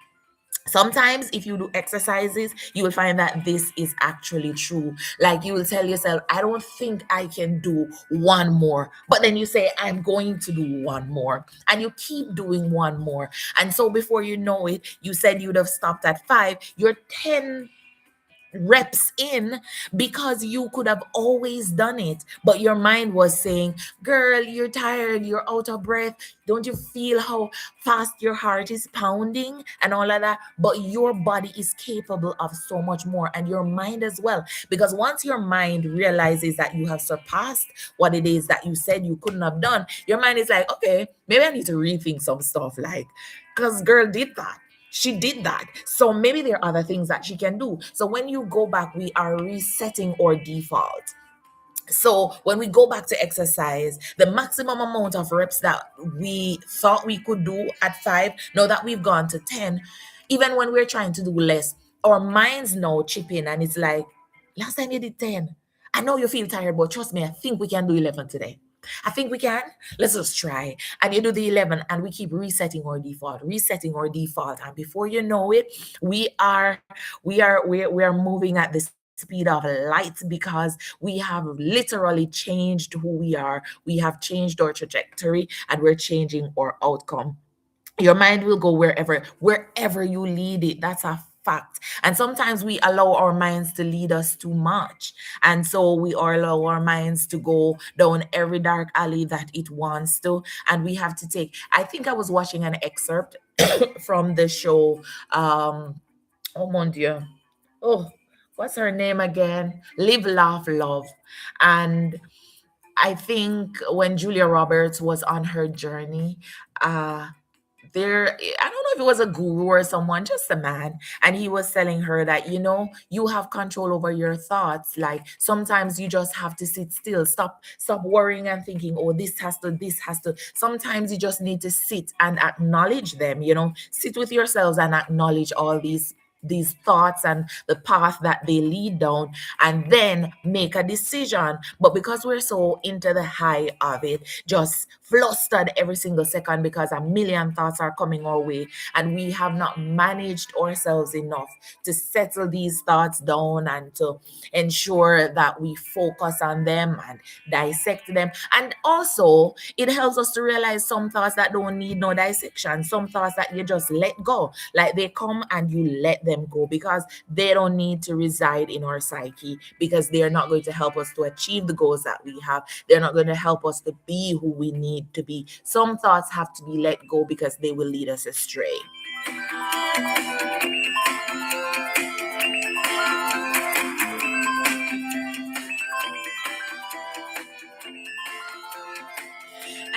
Sometimes if you do exercises, you will find that this is actually true. Like you will tell yourself, I don't think I can do one more, but then you say, I'm going to do one more, and you keep doing one more. And so before you know it, you said you'd have stopped at 5, you're 10 reps in, because you could have always done it, but your mind was saying, girl, you're tired, you're out of breath, don't you feel how fast your heart is pounding and all of that? But your body is capable of so much more, and your mind as well, because once your mind realizes that you have surpassed what it is that you said you couldn't have done, your mind is like, okay, maybe I need to rethink some stuff, like, because girl did that, she did that. So maybe there are other things that she can do. So when you go back, we are resetting our default. So when we go back to exercise, the maximum amount of reps that we thought we could do at 5, now that we've gone to 10, even when we're trying to do less, our minds now chip in and it's like, last time you did 10. I know you feel tired, but trust me, I think we can do 11 today. I think we can. Let's just try. And you do the 11, and we keep resetting our default. And before you know it, we are moving at the speed of light, because we have literally changed who we are. We have changed our trajectory, and we're changing our outcome. Your mind will go wherever you lead it. That's a fact. And sometimes we allow our minds to lead us too much, and so we allow our minds to go down every dark alley that it wants to. And we have to take, I think I was watching an excerpt from the show, oh mon dieu, oh, what's her name again, Live Laugh Love. And I think when Julia Roberts was on her journey, uh I don't know if it was a guru or someone, just a man, and he was telling her that, you have control over your thoughts. Like sometimes you just have to sit still, stop worrying and thinking, oh, this has to. Sometimes you just need to sit and acknowledge them, sit with yourselves and acknowledge all these thoughts and the path that they lead down, and then make a decision. But because we're so into the high of it, just flustered every single second because a million thoughts are coming our way, and we have not managed ourselves enough to settle these thoughts down and to ensure that we focus on them and dissect them. And also, it helps us to realize some thoughts that don't need no dissection, some thoughts that you just let go, like they come and you let them go, because they don't need to reside in our psyche, because they are not going to help us to achieve the goals that we have. They're not going to help us to be who we need to be. Some thoughts have to be let go because they will lead us astray.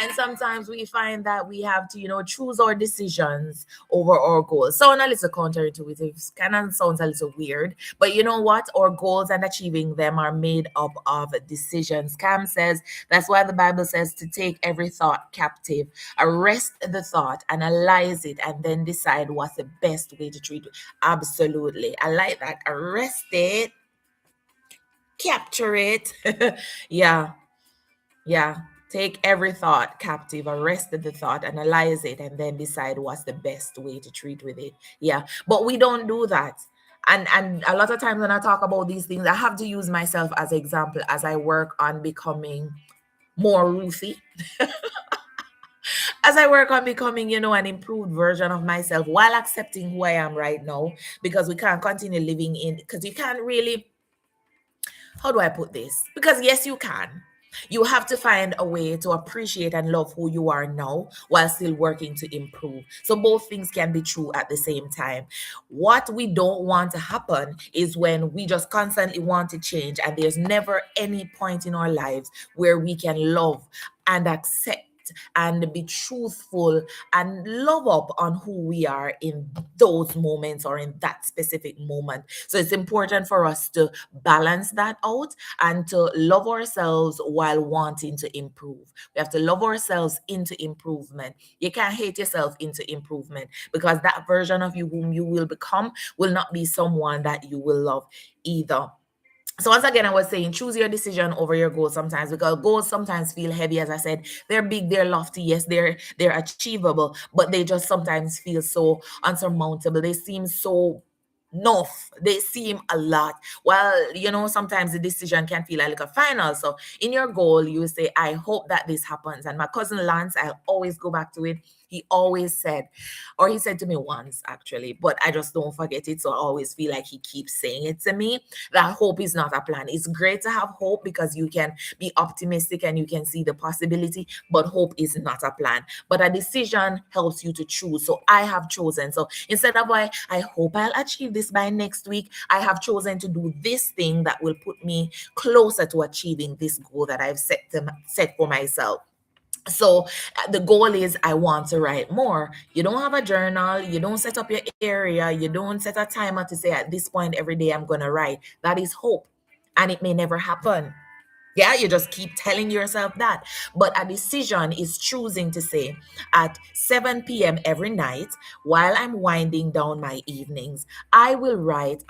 And sometimes we find that we have to, choose our decisions over our goals. Sound a little counterintuitive, kind of sounds a little weird, but you know what? Our goals and achieving them are made up of decisions. Cam says that's why the Bible says to take every thought captive, arrest the thought, analyze it, and then decide what's the best way to treat it. Absolutely. I like that. Arrest it, capture it. Yeah. Yeah. Take every thought captive, arrest the thought, analyze it, and then decide what's the best way to treat with it. Yeah. But we don't do that. And a lot of times when I talk about these things, I have to use myself as example as I work on becoming more Ruthie, as I work on becoming, an improved version of myself while accepting who I am right now, because we can't continue living in, because you can't really, how do I put this? Because yes, you can. You have to find a way to appreciate and love who you are now while still working to improve. So both things can be true at the same time. What we don't want to happen is when we just constantly want to change, and there's never any point in our lives where we can love and accept reflect and be truthful and love up on who we are in those moments or in that specific moment. So it's important for us to balance that out and to love ourselves while wanting to improve. We have to love ourselves into improvement. You can't hate yourself into improvement, because that version of you whom you will become will not be someone that you will love either. So once again, I was saying, choose your decision over your goals sometimes, because goals sometimes feel heavy. As I said, they're big, they're lofty, yes, they're achievable, but they just sometimes feel so unsurmountable. They seem so enough. They seem a lot. Well, sometimes the decision can feel like a final. So in your goal, you say, I hope that this happens. And my cousin Lance, I always go back to it. He always said, or he said to me once actually, but I just don't forget it. So I always feel like he keeps saying it to me, that hope is not a plan. It's great to have hope because you can be optimistic and you can see the possibility, but hope is not a plan. But a decision helps you to choose. So I have chosen. So instead of I hope I'll achieve this by next week, I have chosen to do this thing that will put me closer to achieving this goal that I've set for myself. So the goal is, I want to write more. You don't have a journal, you don't set up your area, you don't set a timer to say at this point every day I'm going to write. That is hope, and it may never happen. Yeah, you just keep telling yourself that. But a decision is choosing to say, at 7 p.m. every night, while I'm winding down my evenings, I will write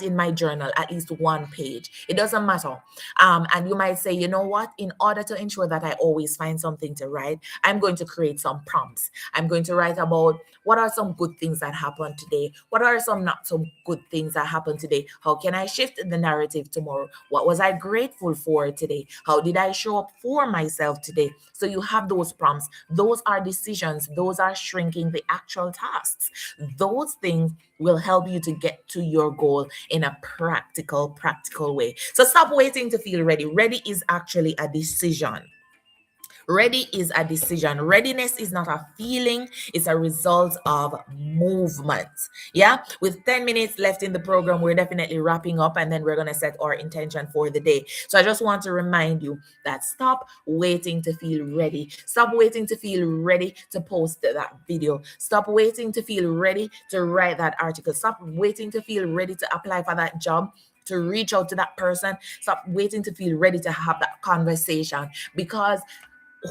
in my journal at least one page. It doesn't matter. And you might say, you know what? In order to ensure that I always find something to write, I'm going to create some prompts. I'm going to write about what are some good things that happened today? What are some not so good things that happened today? How can I shift the narrative tomorrow? What was I grateful for today? How did I show up for myself today? So you have those prompts. Those are decisions. Those are shrinking the actual tasks. Those things will help you to get to your goal in a practical way. So stop waiting to feel ready. Ready is actually a decision. Ready is a decision. Readiness is not a feeling, it's a result of movement. Yeah. With 10 minutes left in the program, we're definitely wrapping up, and then we're going to set our intention for the day. So I just want to remind you that stop waiting to feel ready. Stop waiting to feel ready to post that video. Stop waiting to feel ready to write that article. Stop waiting to feel ready to apply for that job, to reach out to that person. Stop waiting to feel ready to have that conversation, because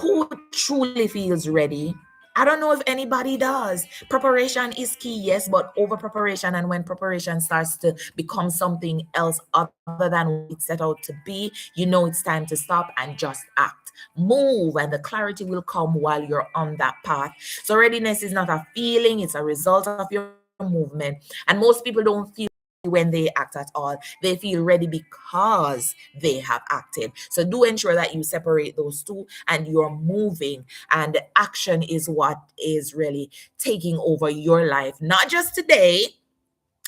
who truly feels ready? I don't know if anybody does. Preparation is key, yes, but over preparation, and when preparation starts to become something else other than what it set out to be, it's time to stop and just act. Move, and the clarity will come while you're on that path. So, readiness is not a feeling, it's a result of your movement. And most people don't feel when they act at all. They feel ready because they have acted. So do ensure that you separate those two and you're moving. And action is what is really taking over your life, not just today,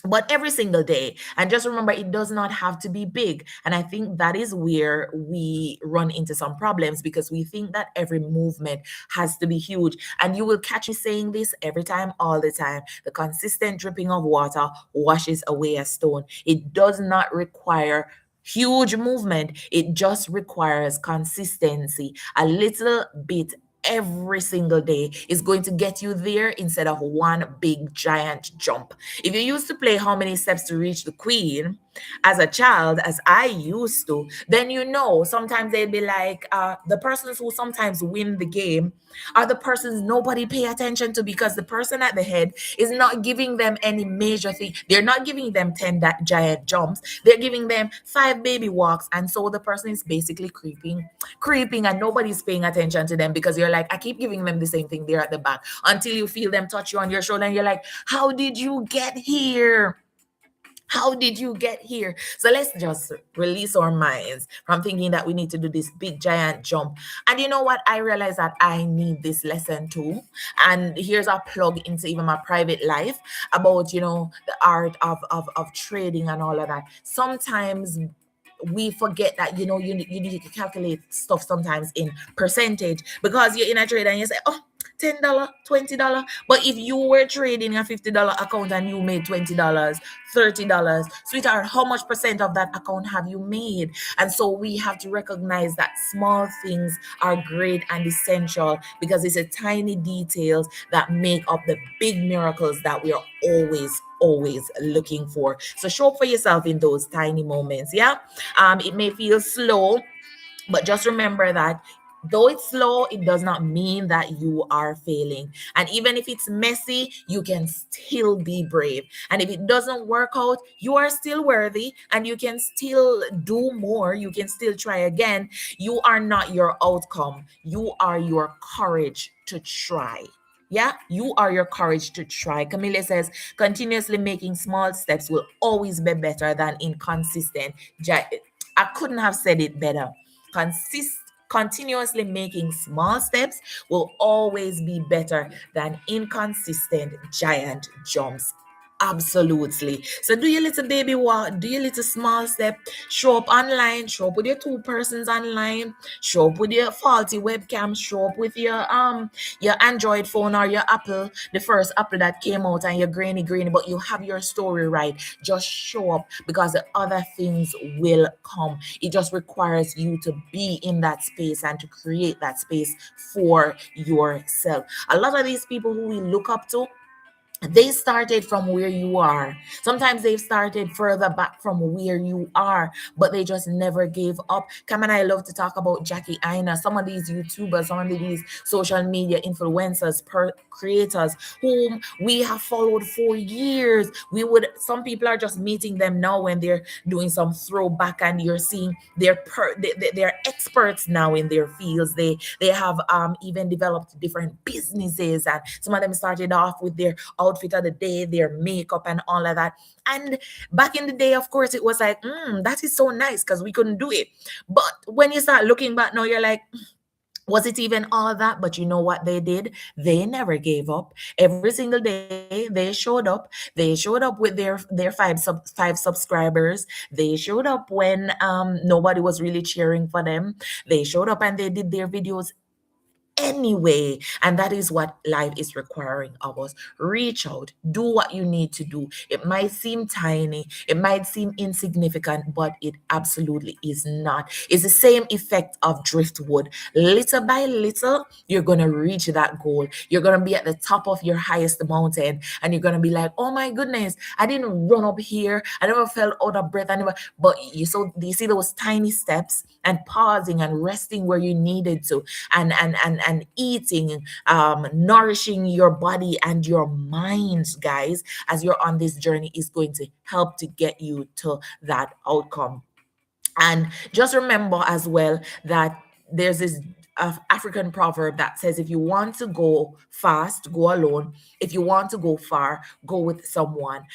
but every single day. And just remember, it does not have to be big. And I think that is where we run into some problems, because we think that every movement has to be huge. And you will catch me saying this every time, all the time: the consistent dripping of water washes away a stone. It does not require huge movement, it just requires consistency. A little bit every single day is going to get you there, instead of one big giant jump. If you used to play How Many Steps to Reach the Queen as a child, as I used to, then sometimes they'd be like, the persons who sometimes win the game are the persons nobody pay attention to, because the person at the head is not giving them any major thing. They're not giving them 10 that giant jumps. They're giving them 5 baby walks. And so the person is basically creeping, and nobody's paying attention to them, because you're like, I keep giving them the same thing. They're at the back, until you feel them touch you on your shoulder, and you're like, how did you get here? How did you get here? So let's just release our minds from thinking that we need to do this big giant jump. And you know what? I realize that I need this lesson too. And here's a plug into even my private life about, the art of trading and all of that. Sometimes we forget that you need to calculate stuff sometimes in percentage, because you're in a trade and you say, oh, $10, $20. But if you were trading a $50 account and you made $20, $30, sweetheart, how much percent of that account have you made? And so we have to recognize that small things are great and essential, because it's a tiny details that make up the big miracles that we are always looking for. So show up for yourself in those tiny moments. Yeah. It may feel slow, but just remember that though it's slow, it does not mean that you are failing. And even if it's messy, you can still be brave. And if it doesn't work out, you are still worthy and you can still do more. You can still try again. You are not your outcome, you are your courage to try. Yeah, you are your courage to try. Camille says, continuously making small steps will always be better than inconsistent. I couldn't have said it better. Consist Continuously making small steps will always be better than inconsistent giant jumps. Absolutely. So do your little baby walk, do your little small step, show up online, show up with your two persons online, show up with your faulty webcam, show up with your Android phone or your Apple, the first Apple that came out, and your grainy, but you have your story right. Just show up, because the other things will come. It just requires you to be in that space and to create that space for yourself. A lot of these people who we look up to, they started from where you are. Sometimes they've started further back from where you are, but they just never gave up. Cam and I love to talk about Jackie Aina, some of these YouTubers, some of these social media influencers, creators whom we have followed for years. Some people are just meeting them now when they're doing some throwback, and you're seeing they're experts now in their fields. They have even developed different businesses, and some of them started off with their outfit of the day, their makeup, and all of that. And back in the day, of course, it was like, that is so nice, because we couldn't do it. But when you start looking back now, you're like, was it even all that? But you know what they did? They never gave up. Every single day they showed up. They showed up with their five subscribers. They showed up when nobody was really cheering for them. They showed up and they did their videos anyway. And that is what life is requiring of us. Reach out, do what you need to do. It might seem tiny, it might seem insignificant, but it absolutely is not. It's the same effect of driftwood. Little by little, you're going to reach that goal. You're going to be at the top of your highest mountain, and you're going to be like, oh my goodness, I didn't run up here, I never felt out of breath, but you see those tiny steps, and pausing and resting where you needed to, and eating, nourishing your body and your minds, guys, as you're on this journey, is going to help to get you to that outcome. And just remember as well that there's this African proverb that says, if you want to go fast, go alone. If you want to go far, go with someone.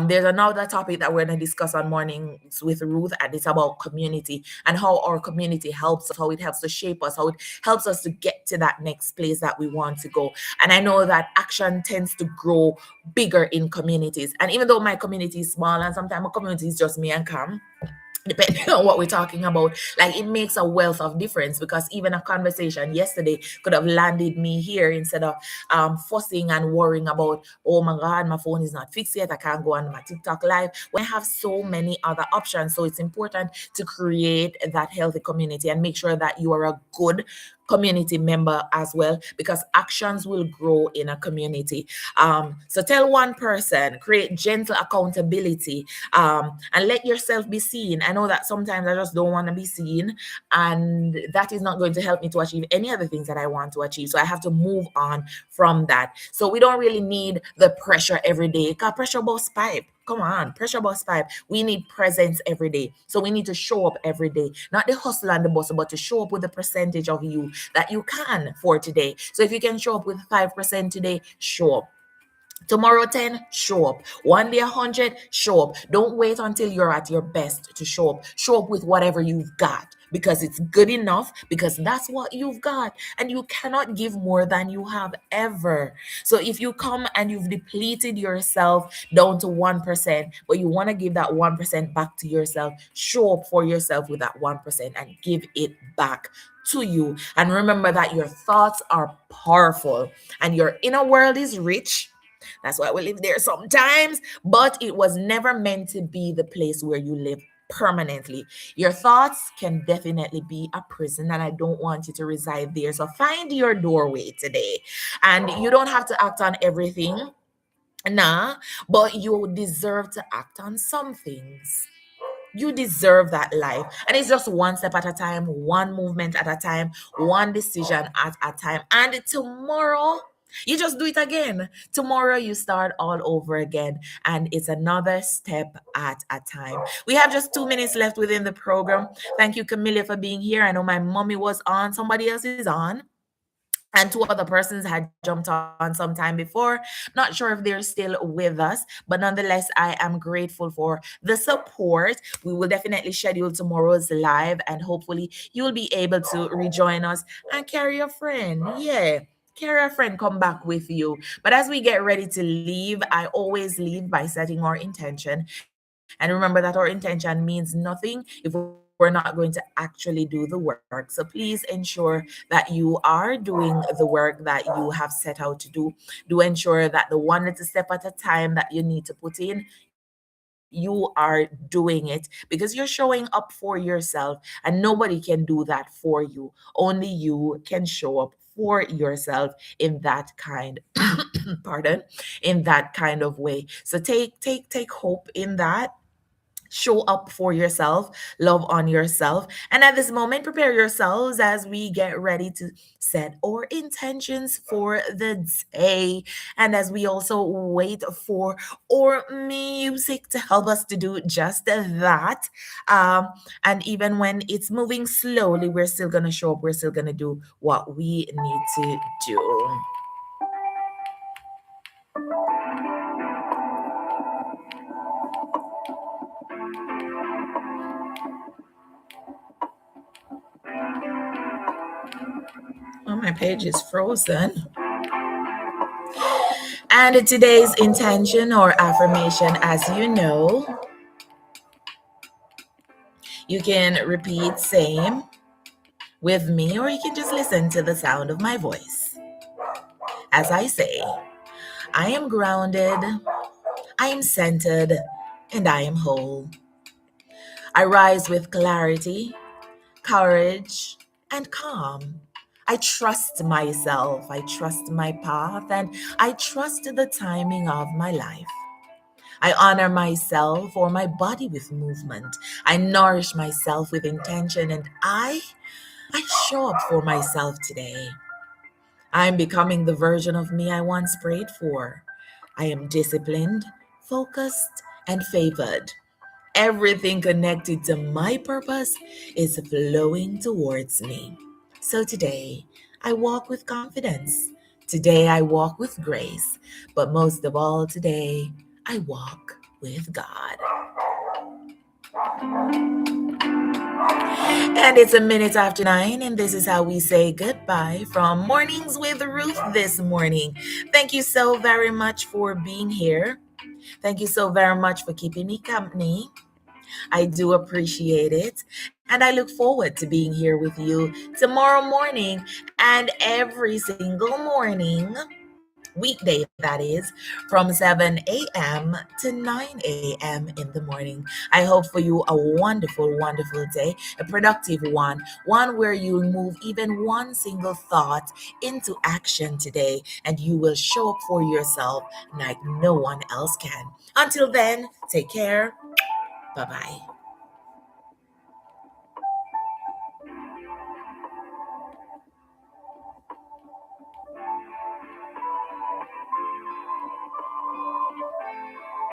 There's another topic that we're going to discuss on Mornings with Ruth, and it's about community and how our community helps us, how it helps to shape us, how it helps us to get to that next place that we want to go. And I know that action tends to grow bigger in communities. And even though my community is small, and sometimes my community is just me and Cam, depending on what we're talking about, like, it makes a wealth of difference, because even a conversation yesterday could have landed me here, instead of fussing and worrying about, oh my god, my phone is not fixed yet, I can't go on my TikTok live, when I have so many other options. So it's important to create that healthy community and make sure that you are a good community member as well, because actions will grow in a community. So tell one person, create gentle accountability, and let yourself be seen. I know that sometimes I just don't want to be seen, and that is not going to help me to achieve any other things that I want to achieve. So I have to move on from that. So we don't really need the pressure every day, because pressure bust pipe. Come on, pressure bust pipe. We need presence every day. So we need to show up every day, not the hustle and the bustle, but to show up with the percentage of you that you can for today. So if you can show up with 5% today, show up. Tomorrow 10, show up. One day 100, show up. Don't wait until you're at your best to show up. Show up with whatever you've got, because it's good enough, because that's what you've got, and you cannot give more than you have ever. So if you come and you've depleted yourself down to 1%, but you want to give that 1% back to yourself, show up for yourself with that 1% and give it back to you. And remember that your thoughts are powerful and your inner world is rich. That's why we live there sometimes, but it was never meant to be the place where you live permanently. Your thoughts can definitely be a prison, and I don't want you to reside there. So find your doorway today. And you don't have to act on everything, nah, but you deserve to act on some things. You deserve that life. And it's just one step at a time, one movement at a time, one decision at a time. And tomorrow, you just do it again. Tomorrow, you start all over again. And it's another step at a time. We have just 2 minutes left within the program. Thank you, Camilla, for being here. I know my mommy was on, somebody else is on, and two other persons had jumped on sometime before. Not sure if they're still with us, but nonetheless, I am grateful for the support. We will definitely schedule tomorrow's live, and hopefully, you'll be able to rejoin us and carry a friend. Yeah. Carry a friend, come back with you. But as we get ready to leave, I always leave by setting our intention. And remember that our intention means nothing if we're not going to actually do the work. So please ensure that you are doing the work that you have set out to do. Do ensure that the one little step at a time that you need to put in, you are doing it because you're showing up for yourself, and nobody can do that for you. Only you can show up for yourself in that kind pardon, in that kind of way. So take hope in that. Show up for yourself, love on yourself. And at this moment, prepare yourselves as we get ready to set our intentions for the day. And as we also wait for our music to help us to do just that. And even when it's moving slowly, we're still going to show up. We're still going to do what we need to do. Oh, my page is frozen. And today's intention or affirmation, as you know, you can repeat same with me, or you can just listen to the sound of my voice. As I say, I am grounded, I am centered, and I am whole. I rise with clarity, courage, and calm. I trust myself, I trust my path, and I trust the timing of my life. I honor myself or my body with movement. I nourish myself with intention, and I show up for myself today. I'm becoming the version of me I once prayed for. I am disciplined, focused, and favored. Everything connected to my purpose is flowing towards me. So today, I walk with confidence. Today, I walk with grace. But most of all, today, I walk with God. And it's a minute after 9, and this is how we say goodbye from Mornings with Ruth this morning. Thank you so very much for being here. Thank you so very much for keeping me company. I do appreciate it. And I look forward to being here with you tomorrow morning and every single morning, weekday that is, from 7 a.m. to 9 a.m. in the morning. I hope for you a wonderful, wonderful day, a productive one where you'll move even one single thought into action today, and you will show up for yourself like no one else can. Until then, take care. Bye bye.